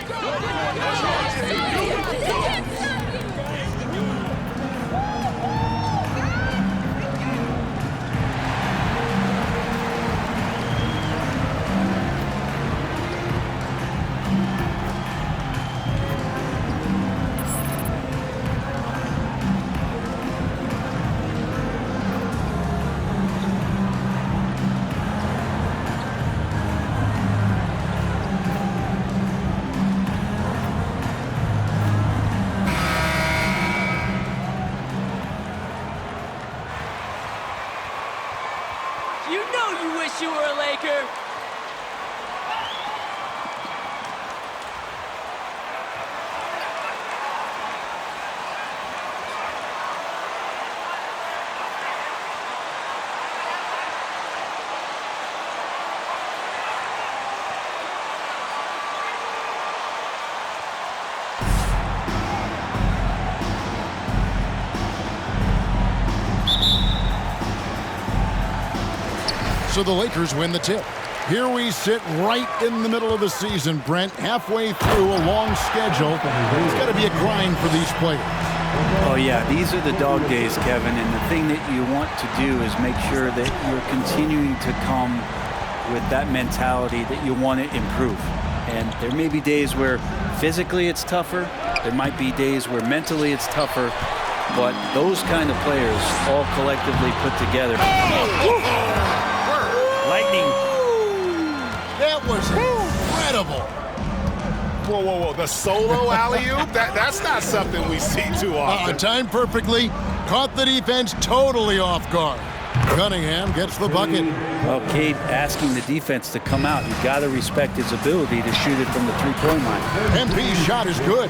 You know you wish you were a Laker. So the Lakers win the tip. Here we sit right in the middle of the season, Brent, halfway through a long schedule. It's got to be a grind for these players. Oh, yeah, these are the dog days, Kevin, and the thing that you want to do is make sure that you're continuing to come with that mentality that you want to improve. And there may be days where physically it's tougher. There might be days where mentally it's tougher. But those kind of players all collectively put together. Lightning. That was incredible. Whoa, whoa, whoa. The solo alley-oop? That's not something we see too often. Timed perfectly. Caught the defense totally off guard. Cunningham gets the bucket. Well, Cade asking the defense to come out. You've got to respect his ability to shoot it from the three-point line. MP's shot is good.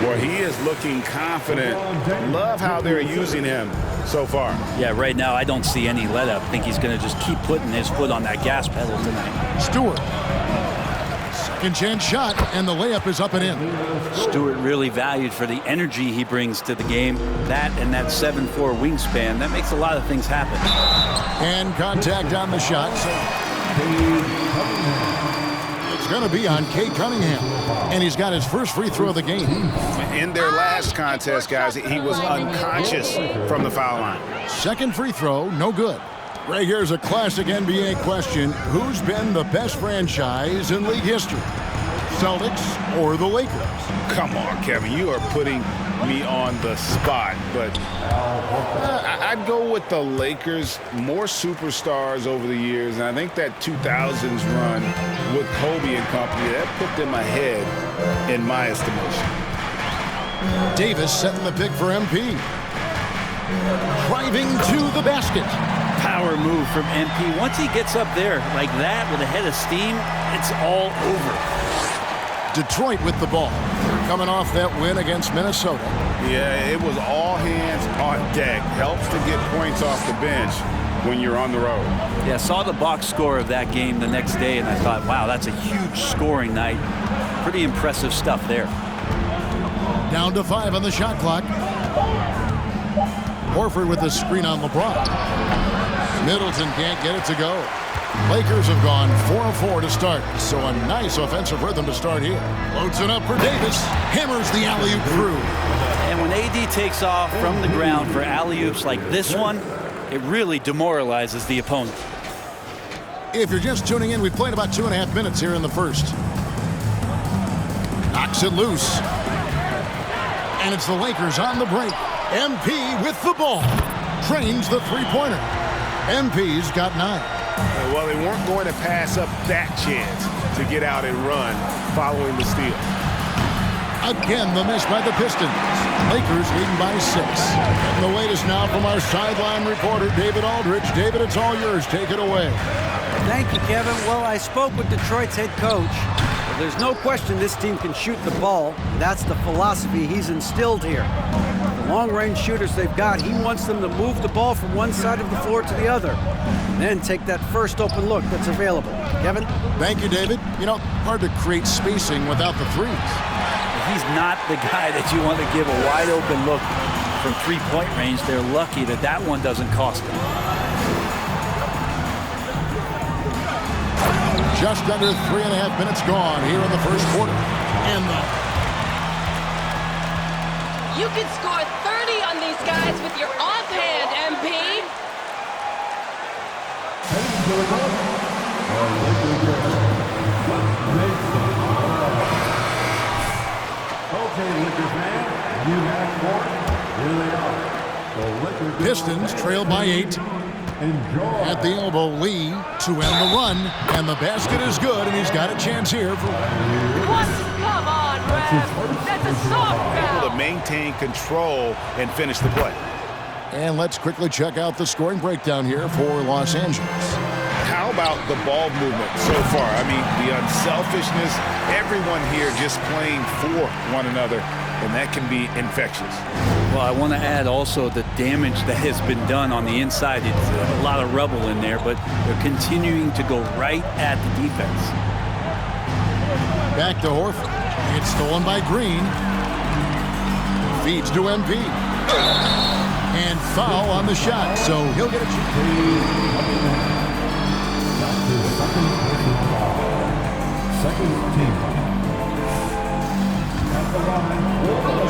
Well, he is looking confident. Love how they're using him so far. Yeah, right now I don't see any let-up. I think he's going to just keep putting his foot on that gas pedal tonight. Stewart. Second chance shot, and the layup is up and in. Stewart really valued for the energy he brings to the game. That and that 7'4" wingspan, that makes a lot of things happen. And contact on the shot. It's going to be on Cade Cunningham. And he's got his first free throw of the game. In their last contest, guys, he was unconscious from the foul line. Second free throw, no good. Right here's a classic NBA question. Who's been the best franchise in league history? Celtics or the Lakers? Come on, Kevin. You are putting me on the spot. But I'd go with the Lakers. More superstars over the years. And I think that 2000s run with Kobe and company, that put them ahead in my estimation. Davis setting the pick for MP. Driving to the basket. Power move from MP. Once he gets up there like that with a head of steam, it's all over. Detroit with the ball. They're coming off that win against Minnesota. Yeah, it was all hands on deck. Helps to get points off the bench when you're on the road. Yeah, saw the box score of that game the next day, and I thought, wow, that's a huge scoring night. Pretty impressive stuff there. Down to 5 on the shot clock. Horford with the screen on LeBron. Middleton can't get it to go. Lakers have gone 4 of 4 to start, so a nice offensive rhythm to start here. Floats it up for Davis. Hammers the alley-oop through. And when AD takes off from the ground for alley-oops like this one, it really demoralizes the opponent. If you're just tuning in, we've played about 2.5 minutes here in the first. Knocks it loose. And it's the Lakers on the break. MP with the ball. Trains the three-pointer. MP's got 9. Well, they weren't going to pass up that chance to get out and run following the steal. Again, the miss by the Pistons. Lakers leading by 6. And the latest now from our sideline reporter, David Aldridge. David, it's all yours. Take it away. Thank you, Kevin. Well, I spoke with Detroit's head coach. There's no question this team can shoot the ball. That's the philosophy he's instilled here. The long-range shooters they've got, he wants them to move the ball from one side of the floor to the other, and then take that first open look that's available. Kevin? Thank you, David. You know, hard to create spacing without the threes. He's not the guy that you want to give a wide-open look from three-point range. They're lucky that that one doesn't cost them. just under 3.5 minutes gone here in the first quarter. And You can score 30 on these guys with your offhand, MP. Pistons trail by 8. At the elbow, Lee to end the run. And the basket is good, and he's got a chance here for... What? Come on, Rev. That's a soft foul. To maintain control and finish the play. And let's quickly check out the scoring breakdown here for Los Angeles. How about the ball movement so far? I mean, the unselfishness, everyone here just playing for one another, and that can be infectious. Well, I want to add also the damage that has been done on the inside. It's a lot of rubble in there, but they're continuing to go right at the defense. Back to Horford. It's stolen by Green. Feeds to MP. And foul on the shot, so he'll get a chance.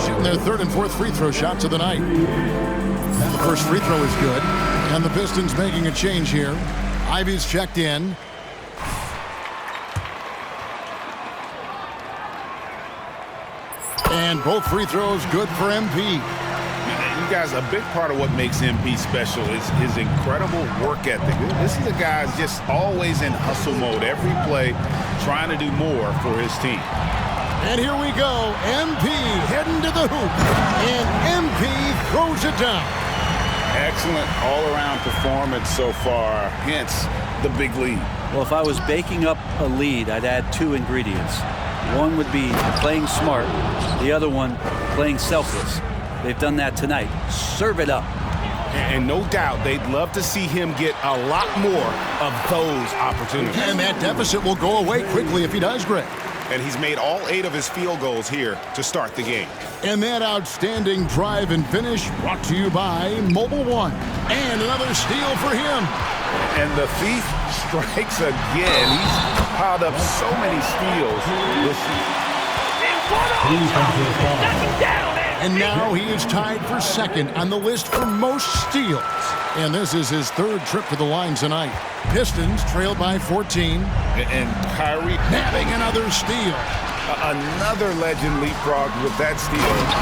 Shooting their third and fourth free throw shots of the night. The first free throw is good. And the Pistons making a change here. Ivy's checked in. And both free throws good for MP. You guys, a big part of what makes MP special is his incredible work ethic. This is a guy who's just always in hustle mode, every play, trying to do more for his team. And here we go. MP heading to the hoop. And MP throws it down. Excellent all-around performance so far, hence the big lead. Well, if I was baking up a lead, I'd add two ingredients. One would be playing smart. The other one, playing selfless. They've done that tonight. Serve it up. And no doubt they'd love to see him get a lot more of those opportunities. And that deficit will go away quickly if he does, Greg. And he's made all 8 of his field goals here to start the game. And that outstanding drive and finish brought to you by Mobile One. And another steal for him. And the thief strikes again. He's piled up so many steals this season. And now he is tied for second on the list for most steals. And this is his third trip to the line tonight. Pistons trail by 14. And Kyrie Having another steal. Another legend leapfrog with that steal.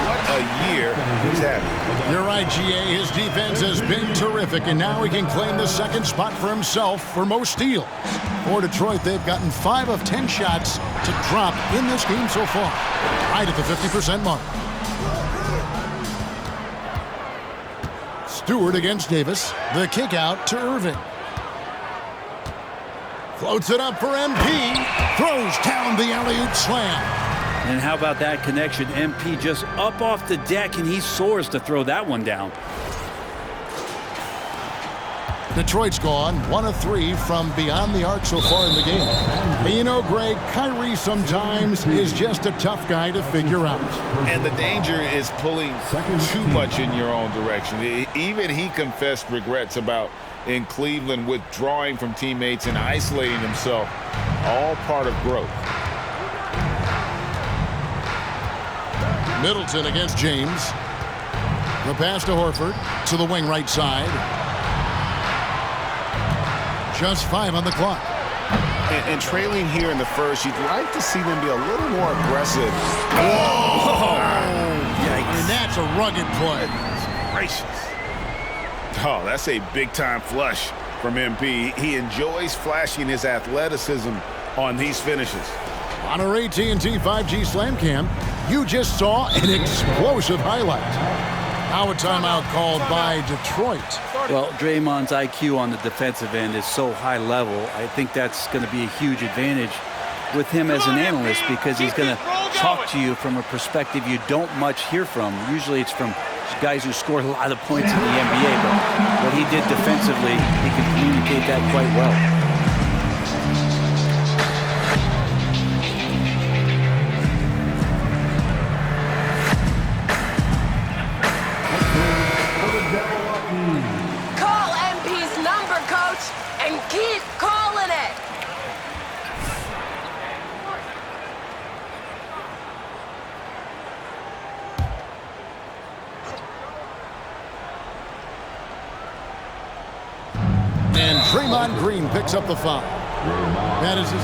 What a year he's having. You're right, GA. His defense has been terrific, and now he can claim the second spot for himself for most steals. For Detroit, they've gotten 5 of 10 shots to drop in this game so far. Right at the 50% mark. Stewart against Davis. The kick out to Irving. Floats it up for MP. Throws down the alley-oop slam. And how about that connection? MP just up off the deck, and he soars to throw that one down. Detroit's gone 1 of 3 from beyond the arc so far in the game. And you know, Greg, Kyrie sometimes is just a tough guy to figure out. And the danger is pulling too much in your own direction. Even he confessed regrets about in Cleveland withdrawing from teammates and isolating himself. All part of growth. Middleton against James. The pass to Horford to the wing right side. Just 5 on the clock. And trailing here in the first, you'd like to see them be a little more aggressive. Oh, yikes. And that's a rugged play. Gracious. Oh, that's a big-time flush from MP. He enjoys flashing his athleticism on these finishes. On our AT&T 5G Slam Cam, you just saw an explosive highlight. Now a timeout called by Detroit. Well, Draymond's IQ on the defensive end is so high level. I think that's going to be a huge advantage with him as an analyst because he's going to talk to you from a perspective you don't much hear from. Usually it's from guys who scored a lot of points in the NBA, but what he did defensively, he can communicate that quite well. Draymond Green picks up the foul. That is his.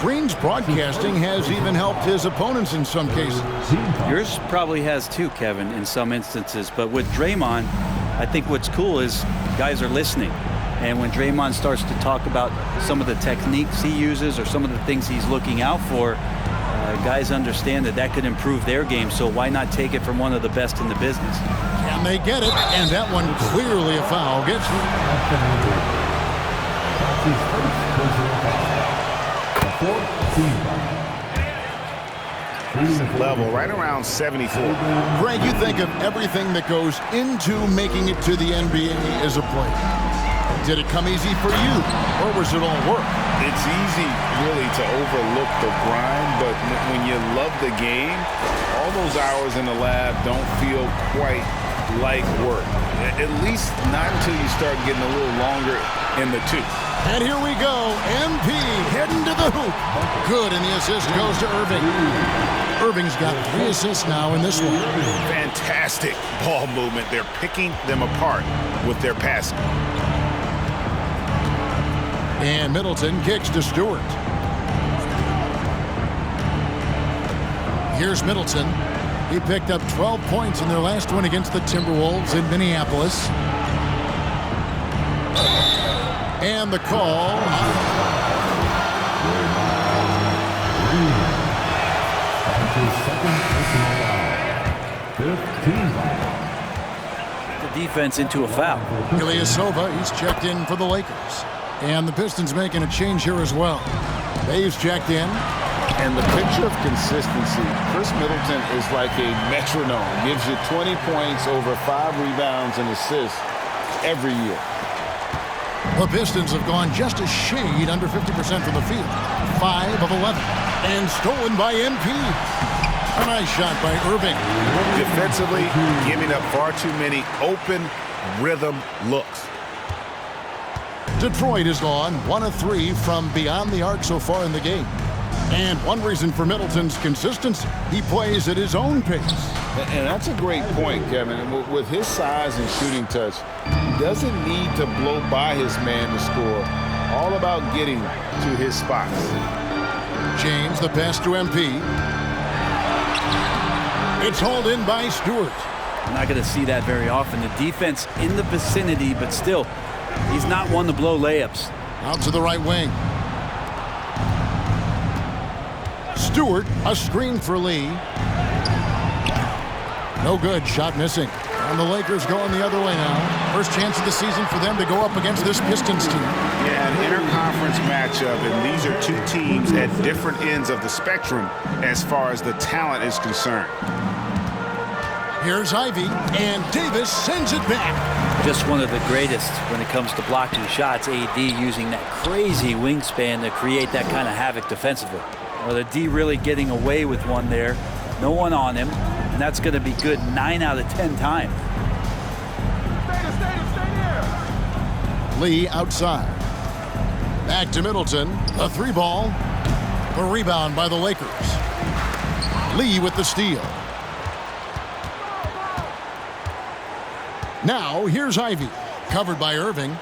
Green's broadcasting has even helped his opponents in some cases. Yours probably has too, Kevin, in some instances. But with Draymond, I think what's cool is guys are listening. And when Draymond starts to talk about some of the techniques he uses or some of the things he's looking out for, guys understand that that could improve their game. So why not take it from one of the best in the business? Can they get it? And that one clearly a foul. Gets level right around 74. Greg, you think of everything that goes into making it to the NBA as a player. Did it come easy for you, or was it all work? It's easy, really, to overlook the grind, but when you love the game, all those hours in the lab don't feel quite like work. At least not until you start getting a little longer in the tooth. And here we go. MP heading to the hoop. Good, and the assist goes to Irving. Irving's got 3 assists now in this one. Fantastic ball movement. They're picking them apart with their passing. And Middleton kicks to Stewart. Here's Middleton. He picked up 12 points in their last one against the Timberwolves in Minneapolis. And the call. The defense into a foul. Ilyasova, he's checked in for the Lakers. And the Pistons making a change here as well. Dave's checked in. And the picture of consistency, Chris Middleton is like a metronome. Gives you 20 points, over 5 rebounds and assists every year. The Pistons have gone just a shade under 50% from the field. 5 of 11. And stolen by MP. A nice shot by Irving. Defensively, giving up far too many open rhythm looks. Detroit is gone 1 of 3 from beyond the arc so far in the game. And one reason for Middleton's consistency, he plays at his own pace. And that's a great point, Kevin. With his size and shooting touch, he doesn't need to blow by his man to score. All about getting to his spots. James, the pass to MP. It's hauled in by Stewart. I'm not going to see that very often. The defense in the vicinity, but still, he's not one to blow layups. Out to the right wing. Stewart, a screen for Lee. No good, shot missing. And the Lakers going the other way now. First chance of the season for them to go up against this Pistons team. Yeah, an interconference matchup, and these are two teams at different ends of the spectrum as far as the talent is concerned. Here's Ivy, and Davis sends it back. Just one of the greatest when it comes to blocking shots. AD using that crazy wingspan to create that kind of havoc defensively. Well, the D really getting away with one there. No one on him, and that's going to be good 9 out of 10 times. Lee outside. Back to Middleton. A 3-ball. A rebound by the Lakers. Lee with the steal. Now, here's Ivy. Covered by Irving.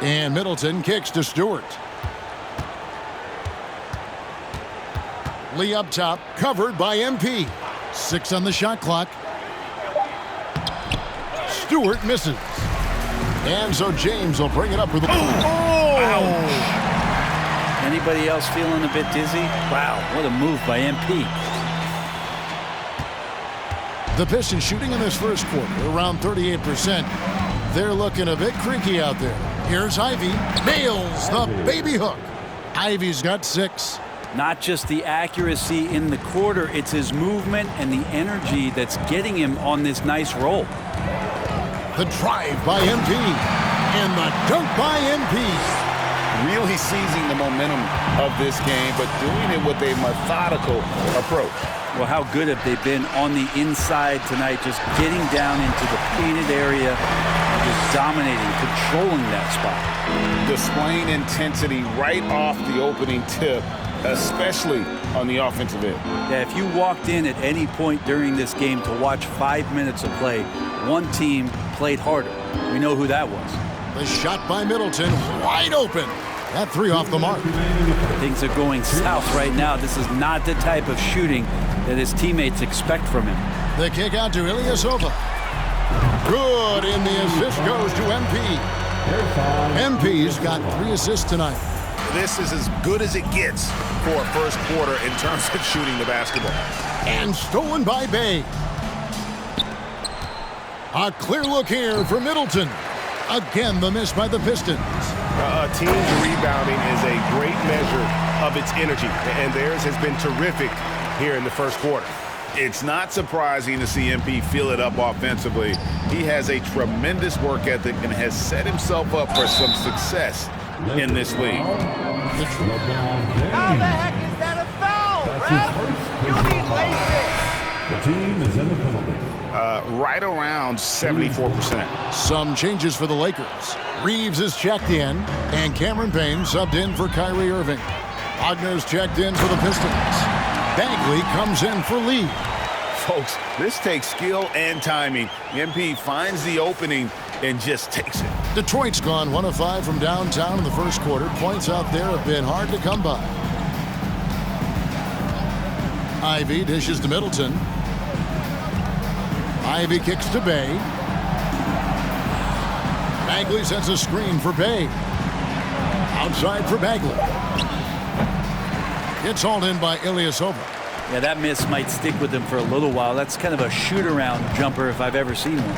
And Middleton kicks to Stewart. Lee up top, covered by MP. 6 on the shot clock. Stewart misses. And so James will bring it up with the... Ouch. Anybody else feeling a bit dizzy? Wow, what a move by MP. The Pistons shooting in this first quarter around 38%. They're looking a bit creaky out there. Here's Ivy. Nails the baby hook. Ivy's got 6. Not just the accuracy in the quarter, it's his movement and the energy that's getting him on this nice roll. The drive by MP. And the dunk by MP. Really seizing the momentum of this game, but doing it with a methodical approach. Well, how good have they been on the inside tonight, just getting down into the painted area and just dominating, controlling that spot. Displaying intensity right off the opening tip, especially on the offensive end. Yeah, if you walked in at any point during this game to watch 5 minutes of play, one team played harder. We know who that was. The shot by Middleton, wide open. That three off the mark. Things are going south right now. This is not the type of shooting that his teammates expect from him. The kick out to Ilyasova. Good, and the assist goes to MP. MP's got 3 assists tonight. This is as good as it gets for a first quarter in terms of shooting the basketball. And stolen by Bay. A clear look here for Middleton. Again, the miss by the Pistons. A team's rebounding is a great measure of its energy, and theirs has been terrific here in the first quarter. It's not surprising to see MP fill it up offensively. He has a tremendous work ethic and has set himself up for some success in this league. How the heck is that a foul, ref? You need LASIK. The team is in the penalty. Right around 74%. Some changes for the Lakers. Reeves is checked in, and Cameron Payne subbed in for Kyrie Irving. Wagner's checked in for the Pistons. Bagley comes in for Lee. Folks, this takes skill and timing. MP finds the opening and just takes it. Detroit's gone 1 of 5 from downtown in the first quarter. Points out there have been hard to come by. Ivy dishes to Middleton. Ivy kicks to Bay. Bagley sets a screen for Bay. Outside for Bagley. It's hauled in by Ilyasova. Yeah, that miss might stick with him for a little while. That's kind of a shoot-around jumper if I've ever seen one.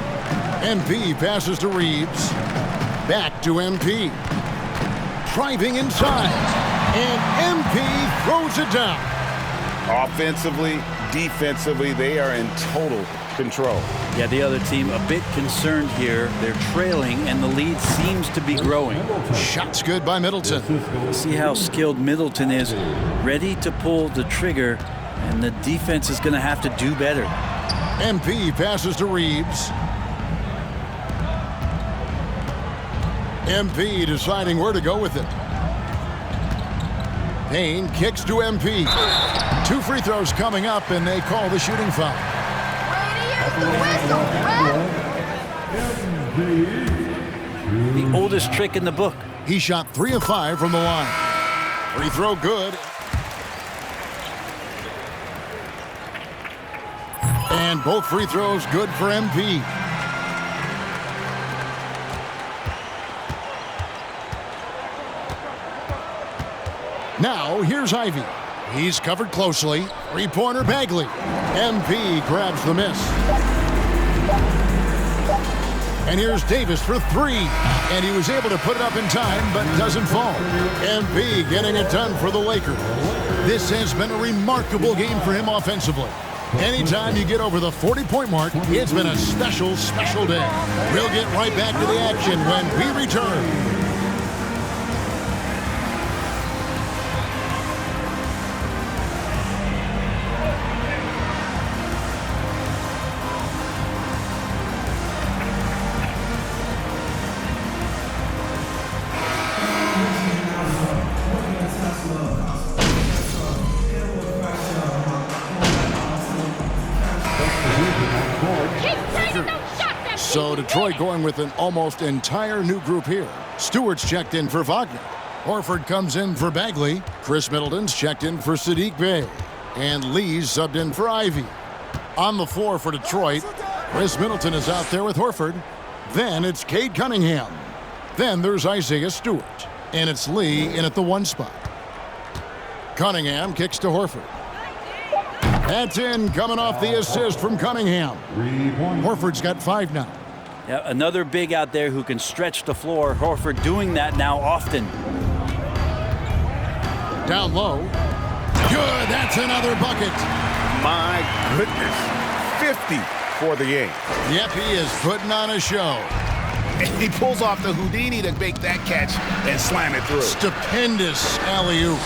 MP passes to Reeves. Back to MP. Driving inside. And MP throws it down. Offensively, defensively, they are in total control. Yeah, the other team a bit concerned here. They're trailing, and the lead seems to be growing. Shot's good by Middleton. See how skilled Middleton is. Ready to pull the trigger, and the defense is going to have to do better. MP passes to Reeves. MP deciding where to go with it. Payne kicks to MP. 2 free throws coming up, and they call the shooting foul. The oldest trick in the book. He shot 3 of 5 from the line. Free throw good. And both free throws good for MP. Now, here's Ivy. He's covered closely. 3-pointer Bagley. MP grabs the miss. And here's Davis for 3. And he was able to put it up in time, but doesn't fall. MP getting it done for the Lakers. This has been a remarkable game for him offensively. Anytime you get over the 40-point mark, it's been a special, special day. We'll get right back to the action when we return. So Detroit going with an almost entire new group here. Stewart's checked in for Wagner. Horford comes in for Bagley. Chris Middleton's checked in for Sadiq Bey. And Lee's subbed in for Ivy. On the floor for Detroit, Chris Middleton is out there with Horford. Then it's Cade Cunningham. Then there's Isaiah Stewart. And it's Lee in at the 1 spot. Cunningham kicks to Horford. That's in, coming off the assist from Cunningham. Horford's got 5 now. Yeah, another big out there who can stretch the floor. Horford doing that now often. Down low. Good, that's another bucket. My goodness, 50 for the game. Yep, he is putting on a show. And he pulls off the Houdini to make that catch and slam it through. Stupendous alley-oop.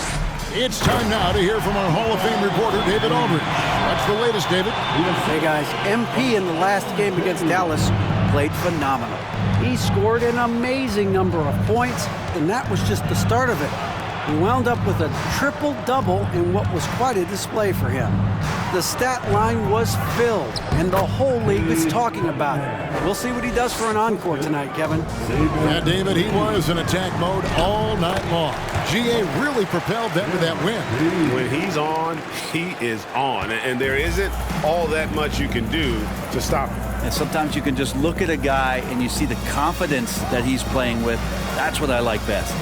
It's time now to hear from our Hall of Fame reporter, David Aldridge. What's the latest, David? Hey, guys, MP in the last game against Dallas played phenomenal. He scored an amazing number of points, and that was just the start of it. He wound up with a triple-double in what was quite a display for him. The stat line was filled, and the whole league is talking about it. We'll see what he does for an encore tonight, Kevin. Yeah, David, he was in attack mode all night long. GA really propelled them to that win. When he's on, he is on. And there isn't all that much you can do to stop him. And sometimes you can just look at a guy and you see the confidence that he's playing with. That's what I like best.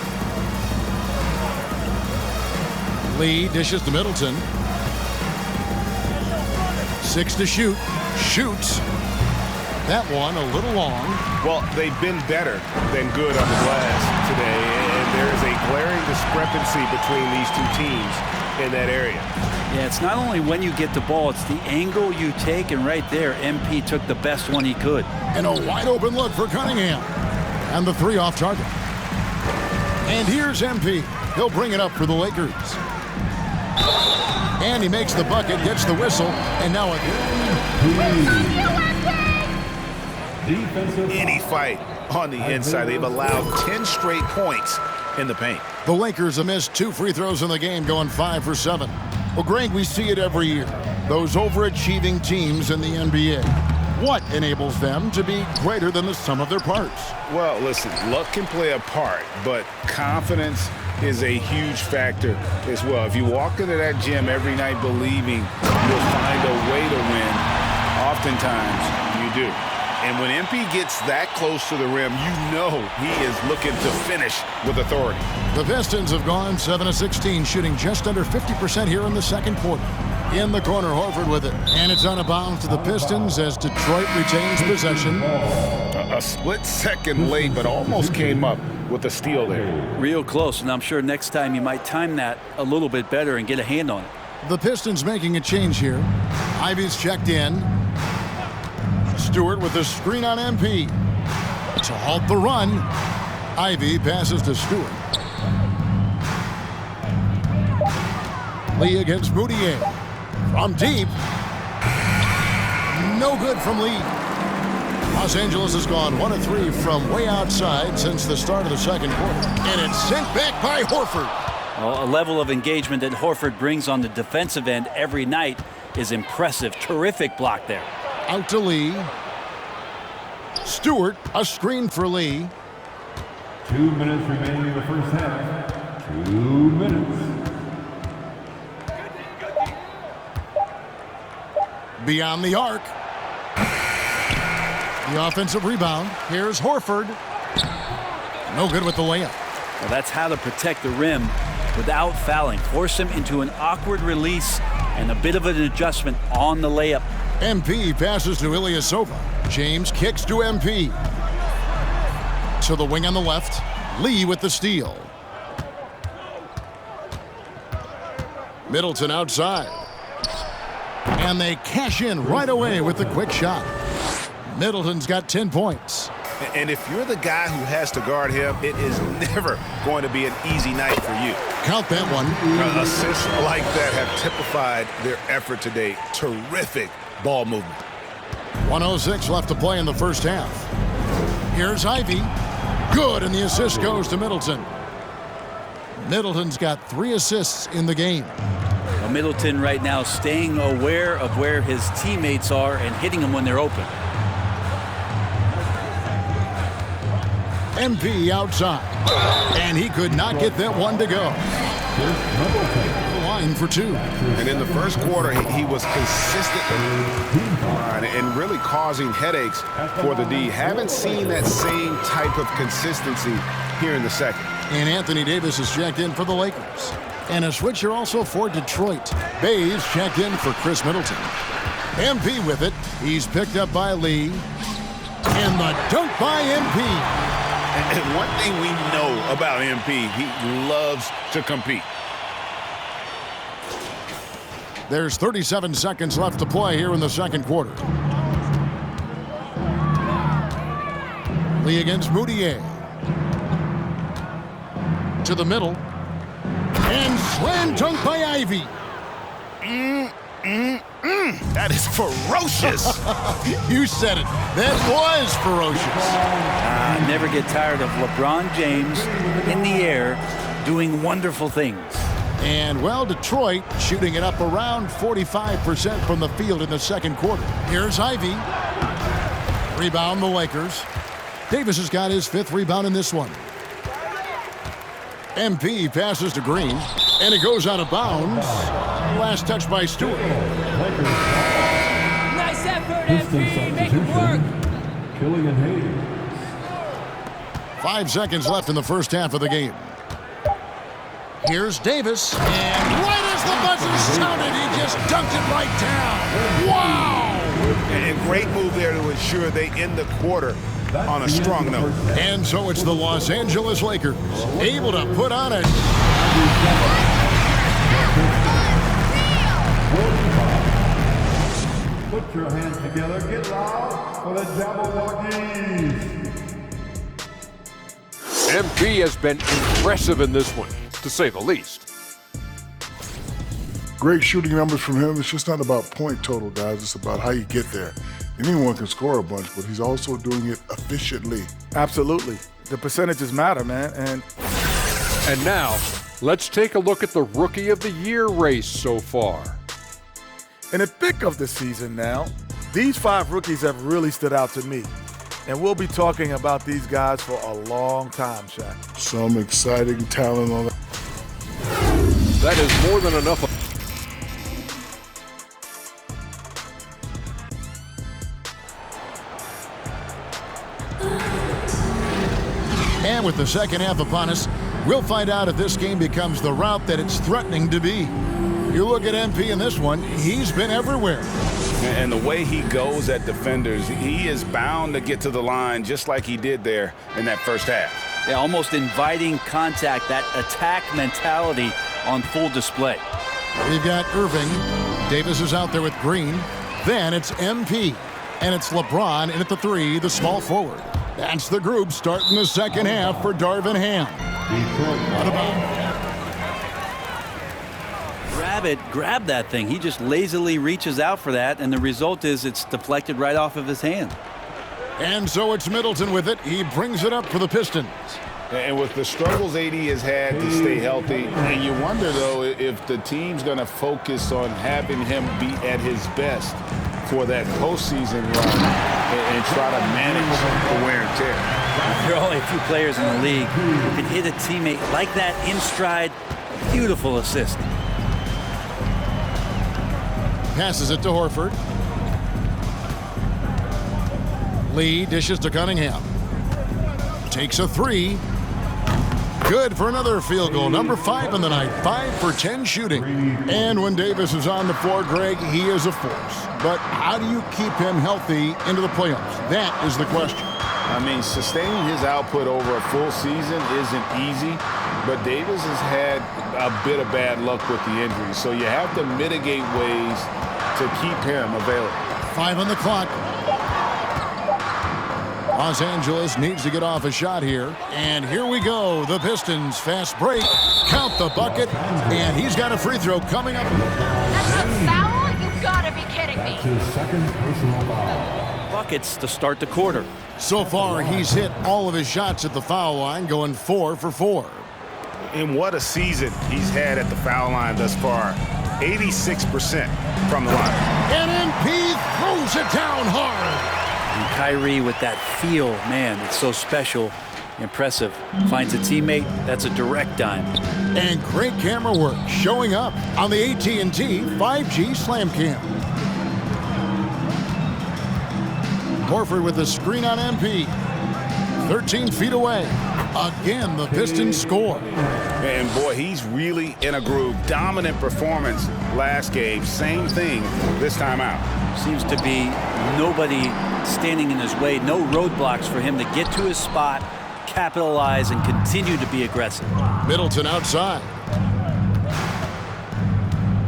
Lee dishes to Middleton. 6 to shoot. Shoots. That one a little long. Well, they've been better than good on the glass today, and there is a glaring discrepancy between these two teams in that area. Yeah, it's not only when you get the ball, it's the angle you take, and right there, MP took the best one he could. And a wide open look for Cunningham. And the 3 off target. And here's MP. He'll bring it up for the Lakers. And he makes the bucket, gets the whistle, and now Any fight on the inside. They've allowed 10 straight points in the paint. the Lakers have missed 2 free throws in the game, going 5 for 7. Well, Greg, we see it every year. Those overachieving teams in the NBA. What enables them to be greater than the sum of their parts? Well, listen, luck can play a part, but confidence is a huge factor as well. If you walk into that gym every night believing you'll find a way to win, oftentimes you do. And when MP gets that close to the rim, you know he is looking to finish with authority. The Pistons have gone 7 of 16, shooting just under 50% here in the second quarter. In the corner, Horford with it. And it's out of bounds to the Pistons as Detroit retains possession. A split second late, but almost came up with a steal there. Real close, and I'm sure next time you might time that a little bit better and get a hand on it. The Pistons making a change here. Ivy's checked in. Stewart with the screen on MP. To halt the run, Ivy passes to Stewart. Lee against Moutier. From deep. No good from Lee. Los Angeles has gone 1 of 3 from way outside since the start of the second quarter. And it's sent back by Horford. Well, a level of engagement that Horford brings on the defensive end every night is impressive. Terrific block there. Out to Lee. Stewart, a screen for Lee. 2 minutes remaining in the first half. 2 minutes. Beyond the arc. The offensive rebound. Here's Horford. No good with the layup. Well, that's how to protect the rim without fouling. Force him into an awkward release and a bit of an adjustment on the layup. MP passes to Ilyasova. James kicks to MP. To the wing on the left. Lee with the steal. Middleton outside. And they cash in right away with the quick shot. Middleton's got 10 points. And if you're the guy who has to guard him, it is never going to be an easy night for you. Count that one. Assists like that have typified their effort today. Terrific ball movement. 1:06 left to play in the first half. Here's Ivy. Good, and the assist goes to Middleton. Middleton's got 3 assists in the game. Well, Middleton right now staying aware of where his teammates are and hitting them when they're open. MP outside. And he could not get that one to go. The line for 2. And in the first quarter, he was consistently and really causing headaches for the D. Haven't seen that same type of consistency here in the second. And Anthony Davis is checked in for the Lakers. And a switcher also for Detroit. Bays checked in for Chris Middleton. MP with it. He's picked up by Lee. And the dunk by MP. And one thing we know about MP, he loves to compete. There's 37 seconds left to play here in the second quarter. Lee against Moutier. To the middle. And slam dunk by Ivy. That is ferocious. You said it. That was ferocious. Never get tired of LeBron James in the air doing wonderful things. And, well, Detroit shooting it up around 45% from the field in the second quarter. Here's Ivy. Rebound the Lakers. Davis has got his 5th rebound in this one. MP passes to Green, and it goes out of bounds. Last touch by Stewart. Nice effort, MP. Make it work. Killian Hayes. 5 seconds left in the first half of the game. Here's Davis, and right as the buzzer sounded, he just dunked it right down. Wow! And great move there to ensure they end the quarter on a strong note. And so it's the Los Angeles Lakers able to put on a... Put your hands together, get loud for the Jabberwockies. MP has been impressive in this one, to say the least. Great shooting numbers from him. It's just not about point total, guys. It's about how you get there. Anyone can score a bunch, but he's also doing it efficiently. Absolutely. The percentages matter, man. And now, let's take a look at the Rookie of the Year race so far. In the pick of the season now, these 5 rookies have really stood out to me. And we'll be talking about these guys for a long time, Shaq. Some exciting talent on that. That is more than enough. And with the second half upon us, we'll find out if this game becomes the route that it's threatening to be. You look at MP in this one, he's been everywhere. And the way he goes at defenders, he is bound to get to the line just like he did there in that first half. Yeah, almost inviting contact, that attack mentality on full display. We've got Irving. Davis is out there with Green. Then it's MP. And it's LeBron in at the 3, the small forward. That's the group starting the second half for Darvin Ham. What about? Grab that thing. He just lazily reaches out for that, and the result is it's deflected right off of his hand. And so it's Middleton with it. He brings it up for the Pistons. And with the struggles AD has had to stay healthy, and you wonder, though, if the team's going to focus on having him be at his best for that postseason run and try to manage the wear and tear. There are only a few players in the league who can hit a teammate like that in stride. Beautiful assist. Passes it to Horford. Lee dishes to Cunningham. Takes a 3. Good for another field goal. Number 5 in the night. 5 for 10 shooting. And when Davis is on the floor, Greg, he is a force. But how do you keep him healthy into the playoffs? That is the question. I mean, sustaining his output over a full season isn't easy, but Davis has had a bit of bad luck with the injuries. So you have to mitigate ways to keep him available. 5 on the clock. Los Angeles needs to get off a shot here. And here we go. The Pistons fast break. Count the bucket. And he's got a free throw coming up. That's a foul? You gotta be kidding me. His second personal foul. Buckets to start the quarter. So far, he's hit all of his shots at the foul line, going 4 for 4. And what a season he's had at the foul line thus far. 86% from the line. And MP throws it down hard. And Kyrie with that feel, man, it's so special, impressive. Finds a teammate, that's a direct dime. And great camera work showing up on the AT&T 5G Slam Cam. Horford with a screen on MP. 13 feet away. Again, the Pistons score. And boy, he's really in a groove. Dominant performance last game. Same thing this time out. Seems to be nobody standing in his way. No roadblocks for him to get to his spot, capitalize, and continue to be aggressive. Middleton outside.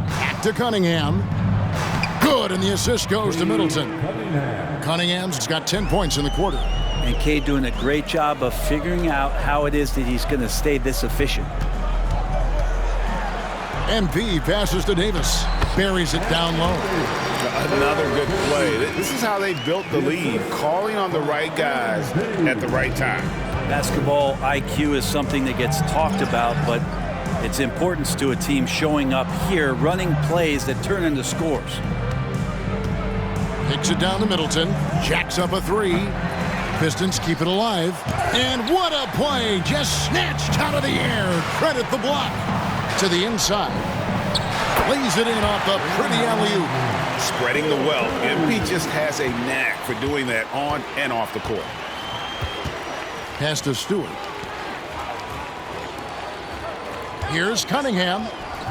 Back to Cunningham. Good, and the assist goes to Middleton. Cunningham's got 10 points in the quarter. And Cade doing a great job of figuring out how it is that he's going to stay this efficient. MP passes to Davis. Buries it down low. Another good play. This is how they built the lead, calling on the right guys at the right time. Basketball IQ is something that gets talked about, but its importance to a team showing up here, running plays that turn into scores. Kicks it down to Middleton. Jacks up a three. Pistons keep it alive. And what a play! Just snatched out of the air. Credit the block. To the inside. Lays it in off the pretty alley-oop. Spreading the wealth. MP just has a knack for doing that on and off the court. Pass to Stewart. Here's Cunningham.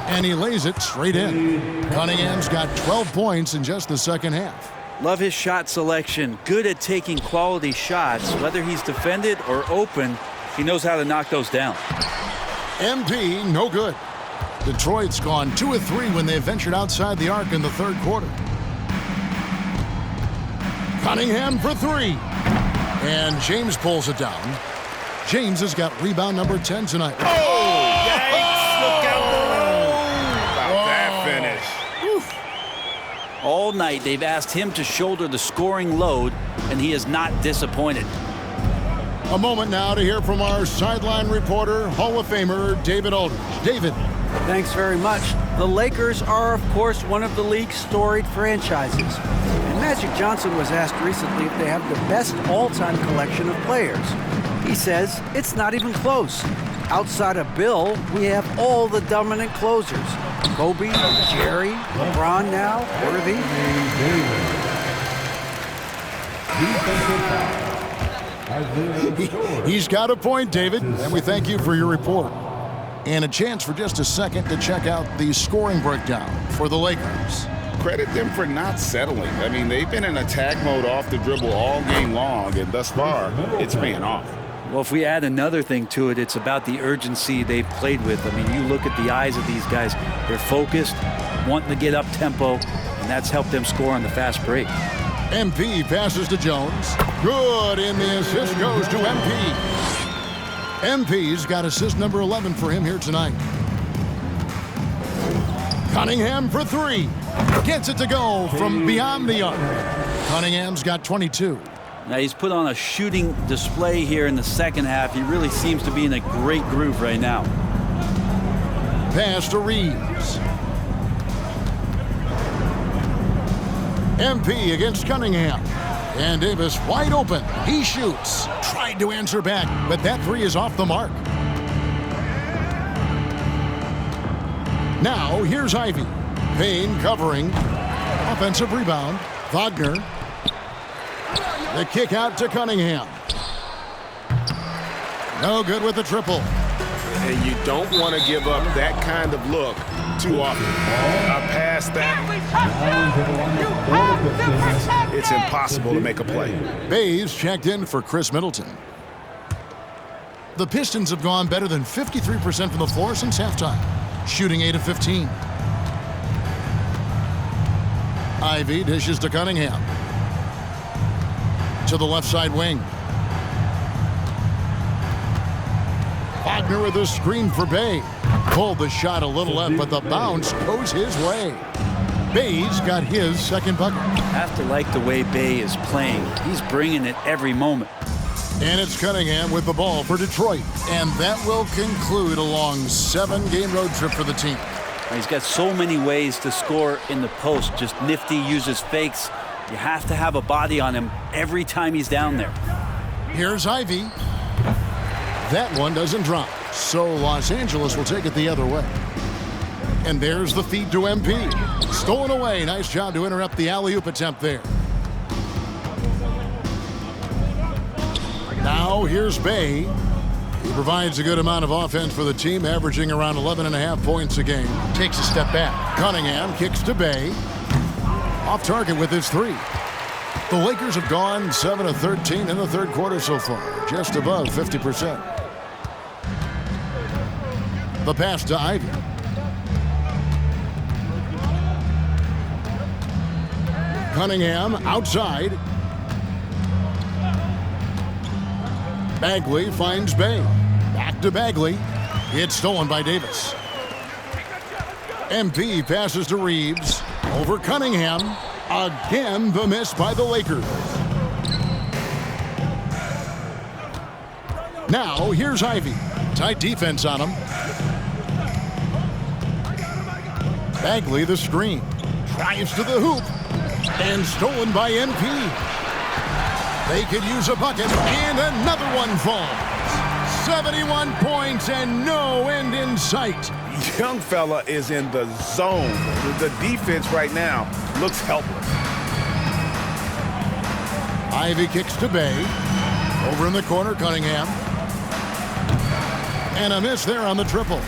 And he lays it straight in. Cunningham's got 12 points in just the second half. Love his shot selection. Good at taking quality shots. Whether he's defended or open, he knows how to knock those down. MP, no good. Detroit's gone 2 of 3 when they ventured outside the arc in the third quarter. Cunningham for 3. And James pulls it down. James has got rebound number 10 tonight. Oh, yikes! Look out below! About that finish. All night, they've asked him to shoulder the scoring load, and he is not disappointed. A moment now to hear from our sideline reporter, Hall of Famer David Aldridge. David. Thanks very much. The Lakers are, of course, one of the league's storied franchises. And Magic Johnson was asked recently if they have the best all-time collection of players. He says it's not even close. Outside of Bill, we have all the dominant closers. Kobe, Jerry, LeBron now, Worthy. He's got a point, David, and we thank you for your report. And a chance for just a second to check out the scoring breakdown for the Lakers. Credit them for not settling. I mean, they've been in attack mode off the dribble all game long, and thus far, it's paying off. Well, if we add another thing to it, it's about the urgency they've played with. I mean, you look at the eyes of these guys. They're focused, wanting to get up tempo, and that's helped them score on the fast break. MP passes to Jones. Good, and the assist goes to MP. MP's got assist number 11 for him here tonight. Cunningham for 3. Gets it to go from beyond the arc. Cunningham's got 22. Now, he's put on a shooting display here in the second half. He really seems to be in a great groove right now. Pass to Reeves. MP against Cunningham. And Davis wide open. He shoots. Tried to answer back, but that 3 is off the mark. Now, here's Ivy. Payne covering. Offensive rebound. Wagner. The kick out to Cunningham. No good with the triple. And you don't want to give up that kind of look too often. A pass that, it's impossible to make a play. Bays checked in for Chris Middleton. The Pistons have gone better than 53% from the floor since halftime, shooting 8 of 15. Ivy dishes to Cunningham. To the left side wing. Wagner with a screen for Bay. Pulled the shot a little left, but the bounce goes his way. Bay's got his second bucket. Have to like the way Bay is playing. He's bringing it every moment. And it's Cunningham with the ball for Detroit. And that will conclude a long 7-game road trip for the team. He's got so many ways to score in the post. Just nifty, uses fakes. You have to have a body on him every time he's down there. Here's Ivy. That one doesn't drop. So Los Angeles will take it the other way. And there's the feed to MP. Stolen away. Nice job to interrupt the alley-oop attempt there. Now here's Bay. He provides a good amount of offense for the team, averaging around 11.5 points a game. Takes a step back. Cunningham kicks to Bay. Off target with his 3. The Lakers have gone 7 of 13 in the third quarter so far, just above 50%. The pass to Ivy. Cunningham outside. Bagley finds Bay. Back to Bagley. It's stolen by Davis. MP passes to Reeves. Over Cunningham. Again, the miss by the Lakers. Now, here's Ivy. Tight defense on him. Bagley the screen. Drives to the hoop. And stolen by MP. They could use a bucket, and another one falls. 71 points and no end in sight. Young fella is in the zone. The defense right now looks helpless. Ivy kicks to Bay. Over in the corner, Cunningham. And a miss there on the triple.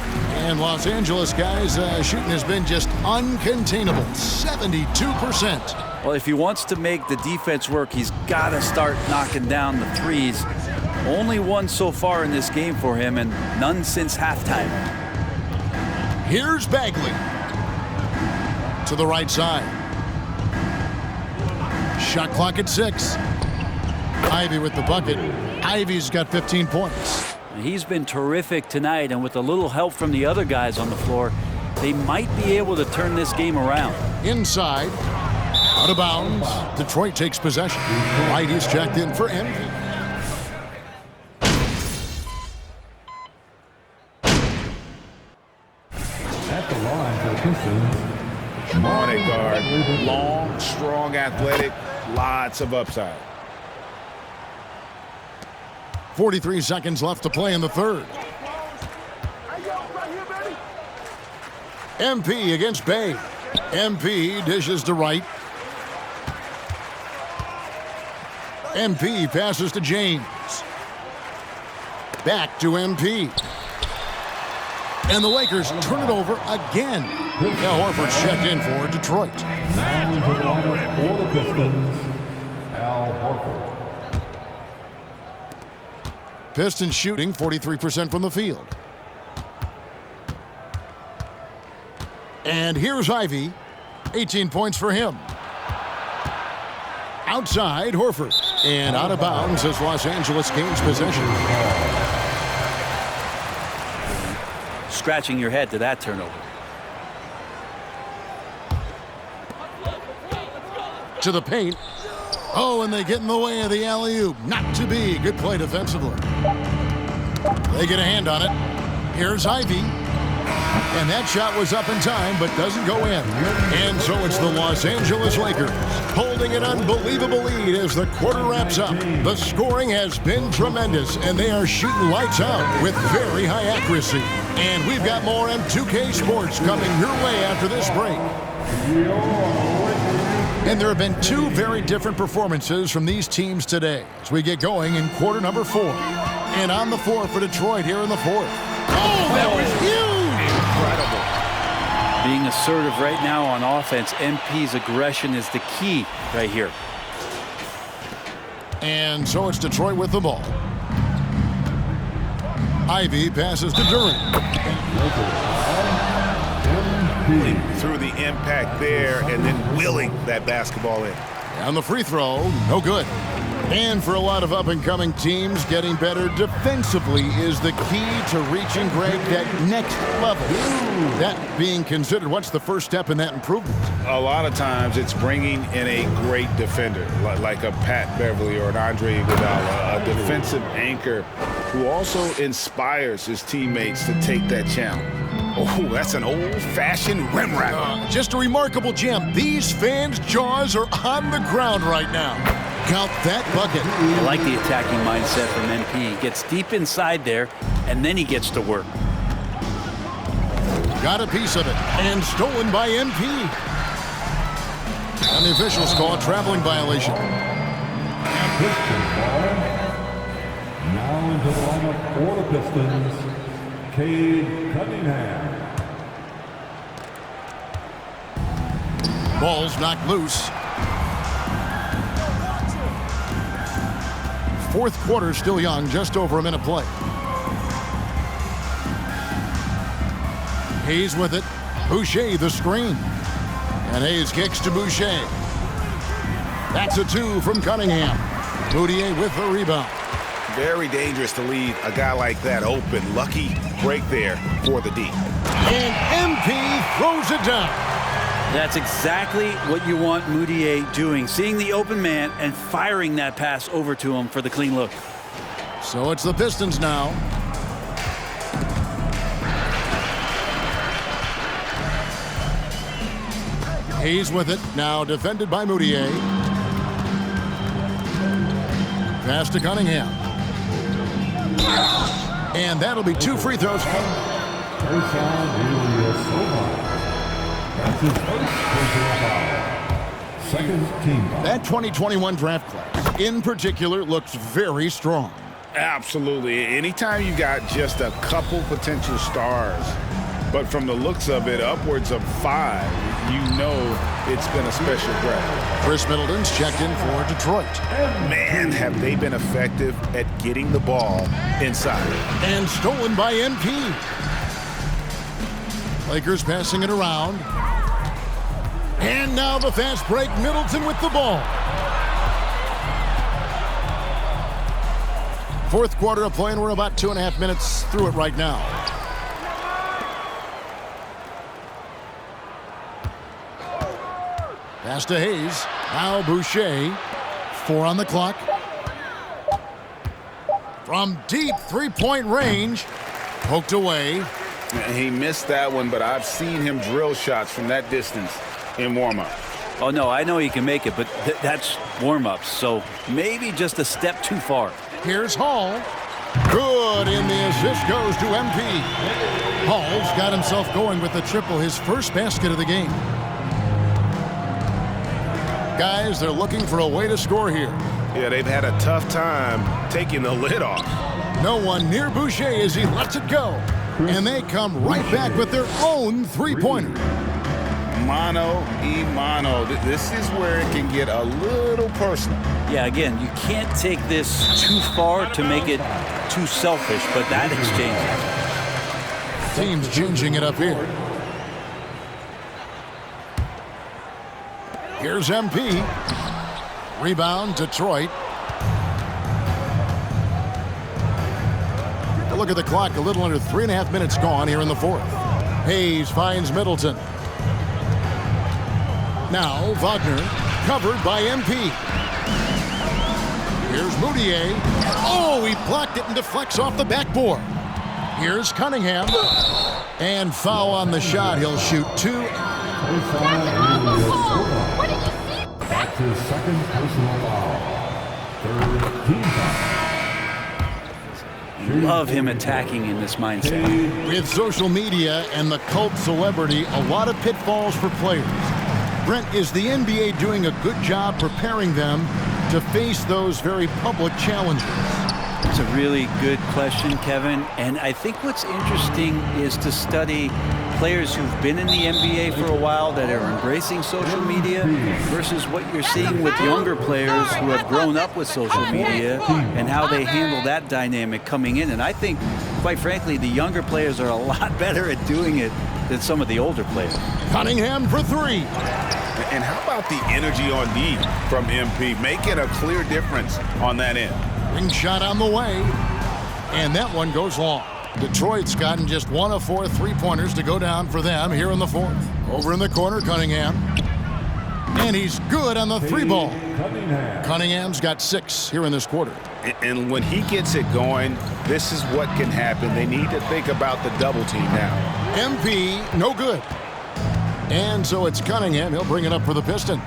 And Los Angeles guys, shooting has been just uncontainable. 72%. Well, if he wants to make the defense work, he's got to start knocking down the threes. Only one so far in this game for him, and none since halftime. Here's Bagley. To the right side. Shot clock at 6. Ivy with the bucket. Ivy's got 15 points. He's been terrific tonight, and with a little help from the other guys on the floor, they might be able to turn this game around. Inside. Out of bounds. Detroit takes possession. White is checked in for Envy. At the line for the Pistons, On it, guard. Long, strong, athletic, lots of upside. 43 seconds left to play in the third. MP against Bay. MP dishes to right. MP passes to James. Back to MP. And the Lakers turn it over again. Al Horford's checked in for Detroit. now into the lineup for the Pistons, Al Horford. Pistons shooting 43% from the field. And here's Ivy. 18 points for him. Outside, Horford. And out of bounds as Los Angeles gains possession. Scratching your head to that turnover. To the paint. Oh, and they get in the way of the alley-oop. Not to be. Good play defensively. They get a hand on it. Here's Ivy. And that shot was up in time, but doesn't go in. And so it's the Los Angeles Lakers holding an unbelievable lead as the quarter wraps up. The scoring has been tremendous, and they are shooting lights out with very high accuracy. And we've got more M2K Sports coming your way after this break. And there have been two very different performances from these teams today as we get going in quarter number 4. And on the floor for Detroit here in the 4th. Oh, that was huge! Incredible. Being assertive right now on offense, MP's aggression is the key right here. And so it's Detroit with the ball. Ivy passes to Durant. Through the impact there and then willing that basketball in. On the free throw, no good. And for a lot of up-and-coming teams, getting better defensively is the key to reaching, Greg, that next level. That being considered, what's the first step in that improvement? A lot of times it's bringing in a great defender, like a Pat Beverly or an Andre Iguodala, a defensive anchor who also inspires his teammates to take that challenge. Oh, that's an old-fashioned rim rack. Just a remarkable jam. These fans' jaws are on the ground right now. Count that bucket. I like the attacking mindset from MP. He gets deep inside there, and then he gets to work. Got a piece of it, and stolen by MP. And the officials call a traveling violation. Pistons ball. Now into the lineup for the Pistons, Cade Cunningham. Ball's knocked loose. Fourth quarter still young, just over a minute play. Hayes with it. Boucher the screen. And Hayes kicks to Boucher. That's a 2 from Cunningham. Moutier with the rebound. Very dangerous to leave a guy like that open. Lucky break there for the D. And MP throws it down. That's exactly what you want Moutier doing, seeing the open man and firing that pass over to him for the clean look. So it's the Pistons now. Hayes with it, now defended by Moutier. Pass to Cunningham. And that'll be 2 free throws. That's his first personal foul. Second team foul. That 2021 draft class, in particular, looks very strong. Absolutely. Anytime you got just a couple potential stars, but from the looks of it, upwards of 5, you know it's been a special draft. Chris Middleton's checked in for Detroit. Man, have they been effective at getting the ball inside. And stolen by MP. Lakers passing it around. And now the fast break, Middleton with the ball. Fourth quarter of play, and we're about 2.5 minutes through it right now. Pass to Hayes. Now Boucher. 4 on the clock. From deep three-point range. Poked away. He missed that one, but I've seen him drill shots from that distance in warm-up. Oh, no, I know he can make it, but that's warm-ups, so maybe just a step too far. Here's Hall. Good, and the assist goes to MP. Hall's got himself going with the triple, his first basket of the game. Guys, they're looking for a way to score here. Yeah, they've had a tough time taking the lid off. No one near Boucher as he lets it go. And they come right back with their own three-pointer. Mano y mano. This is where it can get a little personal. Yeah, again, you can't take this too far to make it too selfish, but that exchange. Team's changing it up here. Here's MP. Rebound, Detroit. Look at the clock, a little under 3.5 minutes gone here in the fourth. Hayes finds Middleton. Now Wagner, covered by MP. Here's Moutier. Oh, he blocked it and deflects off the backboard. Here's Cunningham. And foul on the shot. He'll shoot 2. That's his second personal foul. Third team foul. Love him attacking in this mindset. With social media and the cult celebrity, a lot of pitfalls for players. Brent, is the NBA doing a good job preparing them to face those very public challenges? It's a really good question, Kevin. And I think what's interesting is to study players who've been in the NBA for a while that are embracing social media versus what you're seeing with younger players who have grown up with social media and how they handle that dynamic coming in. And I think, quite frankly, the younger players are a lot better at doing it than some of the older players. Cunningham for 3. And how about the energy on D from MP, making a clear difference on that end? Ring shot on the way, and that one goes long. Detroit's gotten just 1 of 4 three-pointers to go down for them here in the fourth. Over in the corner, Cunningham. And he's good on the 3-ball. Cunningham's got 6 here in this quarter. And when he gets it going, this is what can happen. They need to think about the double team now. MP, no good. And so it's Cunningham. He'll bring it up for the Pistons.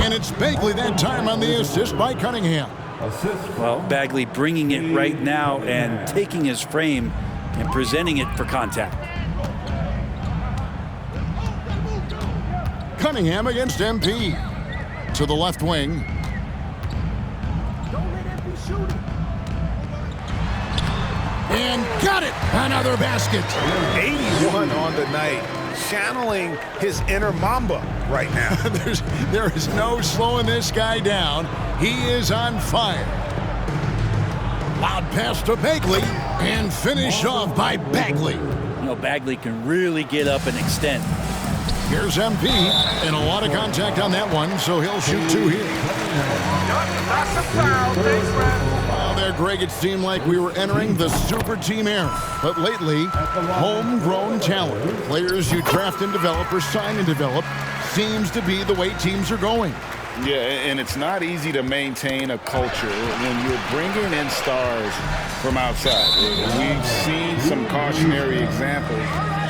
And it's Bagley that time on the assist by Cunningham. Well, Bagley bringing it right now and taking his frame and presenting it for contact. Cunningham against MP. To the left wing. And got it! Another basket. 81 on the night. Channeling his inner Mamba right now. There is no slowing this guy down. He is on fire. Loud pass to Bagley and finished off by Bagley. You know, Bagley can really get up and extend. Here's MP, and a lot of contact on that one, so he'll shoot 2 here. That's a foul. Thanks, Brad. Well, there, Greg, it seemed like we were entering the super team era. But lately, homegrown talent, players you draft and develop or sign and develop, seems to be the way teams are going. Yeah, and it's not easy to maintain a culture when you're bringing in stars from outside. We've seen some cautionary examples